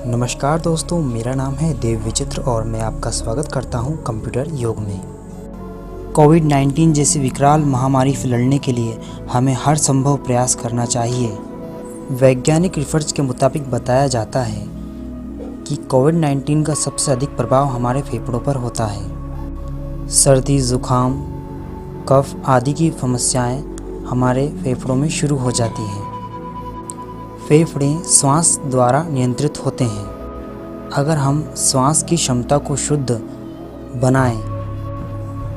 नमस्कार दोस्तों, मेरा नाम है देव विचित्र और मैं आपका स्वागत करता हूं कंप्यूटर योग में। कोविड-19 जैसी विकराल महामारी से लड़ने के लिए हमें हर संभव प्रयास करना चाहिए। वैज्ञानिक रिसर्च के मुताबिक बताया जाता है कि कोविड-19 का सबसे अधिक प्रभाव हमारे फेफड़ों पर होता है। सर्दी, जुकाम, कफ आदि की समस्याएं हमारे फेफड़ों में शुरू हो जाती हैं। फेफड़े श्वास द्वारा नियंत्रित होते हैं। अगर हम श्वास की क्षमता को शुद्ध बनाएं,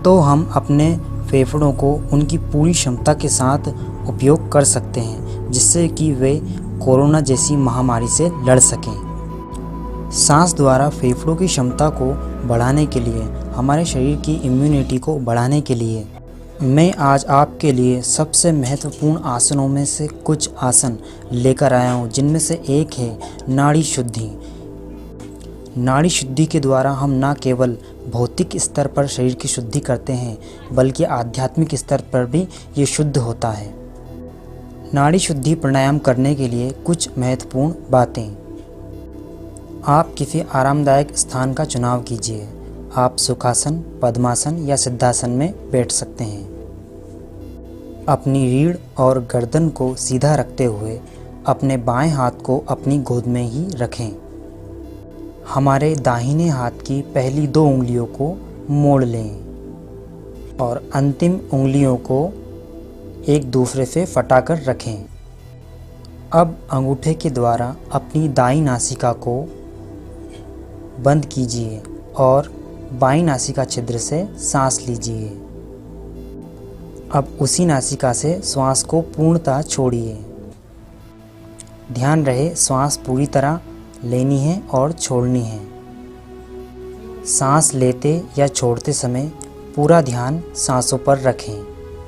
तो हम अपने फेफड़ों को उनकी पूरी क्षमता के साथ उपयोग कर सकते हैं, जिससे कि वे कोरोना जैसी महामारी से लड़ सकें। सांस द्वारा फेफड़ों की क्षमता को बढ़ाने के लिए, हमारे शरीर की इम्यूनिटी को बढ़ाने के लिए मैं आज आपके लिए सबसे महत्वपूर्ण आसनों में से कुछ आसन लेकर आया हूँ, जिनमें से एक है नाड़ी शुद्धि। नाड़ी शुद्धि के द्वारा हम न केवल भौतिक स्तर पर शरीर की शुद्धि करते हैं, बल्कि आध्यात्मिक स्तर पर भी ये शुद्ध होता है। नाड़ी शुद्धि प्राणायाम करने के लिए कुछ महत्वपूर्ण बातें। आप किसी आरामदायक स्थान का चुनाव कीजिए। आप सुखासन, पद्मासन या सिद्धासन में बैठ सकते हैं। अपनी रीढ़ और गर्दन को सीधा रखते हुए अपने बाएं हाथ को अपनी गोद में ही रखें। हमारे दाहिने हाथ की पहली 2 उंगलियों को मोड़ लें और अंतिम उंगलियों को एक दूसरे से फटाकर रखें। अब अंगूठे के द्वारा अपनी दाईं नासिका को बंद कीजिए और बाईं नासिका छिद्र से सांस लीजिए। अब उसी नासिका से श्वास को पूर्णतः छोड़िए। ध्यान रहे, श्वास पूरी तरह लेनी है और छोड़नी है। सांस लेते या छोड़ते समय पूरा ध्यान सांसों पर रखें।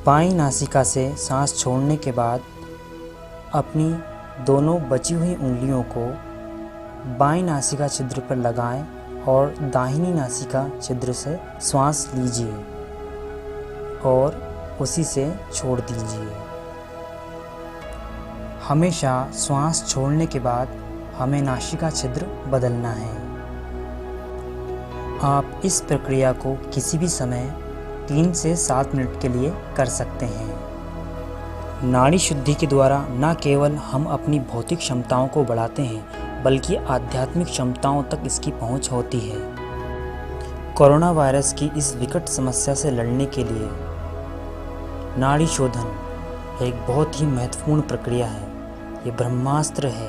बाईं नासिका से सांस छोड़ने के बाद अपनी दोनों बची हुई उंगलियों को बाईं नासिका छिद्र पर लगाएं और दाहिनी नासिका छिद्र से श्वास लीजिए और उसी से छोड़ दीजिए। हमेशा श्वास छोड़ने के बाद हमें नासिका छिद्र बदलना है। आप इस प्रक्रिया को किसी भी समय 3 से 7 मिनट के लिए कर सकते हैं। नाड़ी शुद्धि के द्वारा न केवल हम अपनी भौतिक क्षमताओं को बढ़ाते हैं, बल्कि आध्यात्मिक क्षमताओं तक इसकी पहुंच होती है। कोरोना वायरस की इस विकट समस्या से लड़ने के लिए नाड़ी शोधन एक बहुत ही महत्वपूर्ण प्रक्रिया है। ये ब्रह्मास्त्र है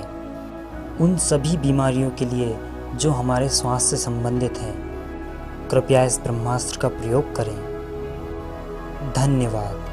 उन सभी बीमारियों के लिए जो हमारे स्वास्थ्य से संबंधित हैं। कृपया इस ब्रह्मास्त्र का प्रयोग करें। धन्यवाद।